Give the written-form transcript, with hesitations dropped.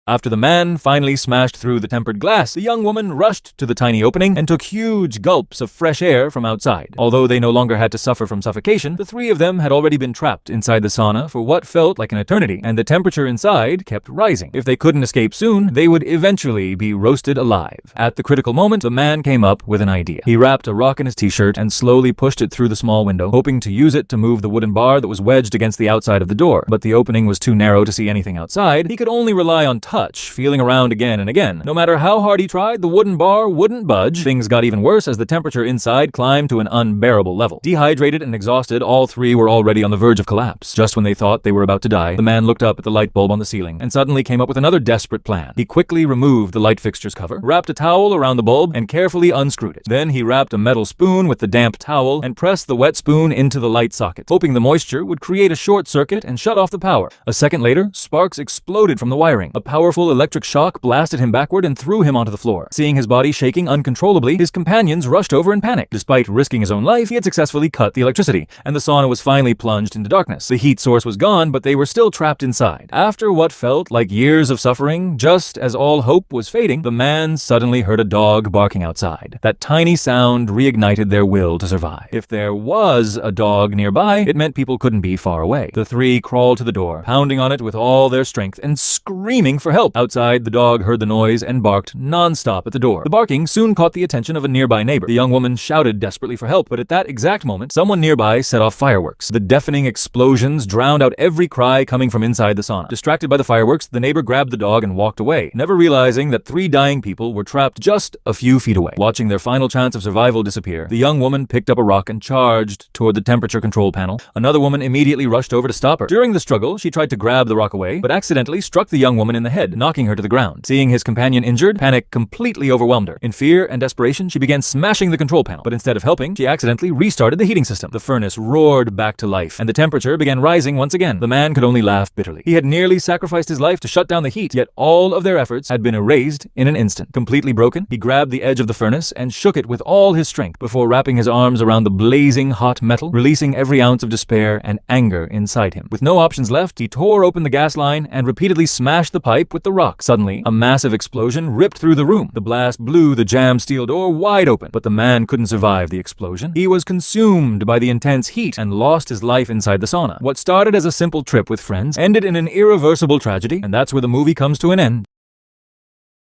After the man finally smashed through the tempered glass, the young woman rushed to the tiny opening and took huge gulps of fresh air from outside. Although they no longer had to suffer from suffocation, the three of them had already been trapped inside the sauna for what felt like an eternity, and the temperature inside kept rising. If they couldn't escape soon, they would eventually be roasted alive. At the critical moment, the man came up with an idea. He wrapped a rock in his t-shirt and slowly pushed it through the small window, hoping to use it to move the wooden bar that was wedged against the outside of the door. But the opening was too narrow to see anything outside. He could only rely on touch, feeling around again and again. No matter how hard he tried, the wooden bar wouldn't budge. Things got even worse as the temperature inside climbed to an unbearable level. Dehydrated and exhausted, all three were already on the verge of collapse. Just when they thought they were about to die, the man looked up at the light bulb on the ceiling and suddenly came up with another desperate plan. He quickly removed the light fixture's cover, wrapped a towel around the bulb, and carefully unscrewed it. Then he wrapped a metal spoon with the damp towel and pressed the wet spoon into the light socket, hoping the moisture would create a short circuit and shut off the power. A second later, sparks exploded from the wiring. A powerful electric shock blasted him backward and threw him onto the floor. Seeing his body shaking uncontrollably, his companions rushed over in panic. Despite risking his own life, he had successfully cut the electricity, and the sauna was finally plunged into darkness. The heat source was gone, but they were still trapped inside. After what felt like years of suffering, just as all hope was fading, the man suddenly heard a dog barking outside. That tiny sound reignited their will to survive. If there was a dog nearby, it meant people couldn't be far away. The three crawled to the door, pounding on it with all their strength and screaming for help. Outside, the dog heard the noise and barked non-stop at the door. The barking soon caught the attention of a nearby neighbor. The young woman shouted desperately for help, but at that exact moment, someone nearby set off fireworks. The deafening explosions drowned out every cry coming from inside the sauna. Distracted by the fireworks, the neighbor grabbed the dog and walked away, never realizing that three dying people were trapped just a few feet away. Watching their final chance of survival disappear, the young woman picked up a rock and charged toward the temperature control panel. Another woman immediately rushed over to stop her. During the struggle, she tried to grab the rock away, but accidentally struck the young woman in the head, knocking her to the ground. Seeing his companion injured, panic completely overwhelmed her. In fear and desperation, she began smashing the control panel, but instead of helping, she accidentally restarted the heating system. The furnace roared back to life, and the temperature began rising once again. The man could only laugh bitterly. He had nearly sacrificed his life to shut down the heat, yet all of their efforts had been erased in an instant. Completely broken, he grabbed the edge of the furnace and shook it with all his strength before wrapping his arms around the blazing hot metal, releasing every ounce of despair and anger inside him. With no options left, he tore open the gas line and repeatedly smashed the pipe with the rock. Suddenly, a massive explosion ripped through the room. The blast blew the jammed steel door wide open, but the man couldn't survive the explosion. He was consumed by the intense heat and lost his life inside the sauna. What started as a simple trip with friends ended in an irreversible tragedy, and that's where the movie comes to an end.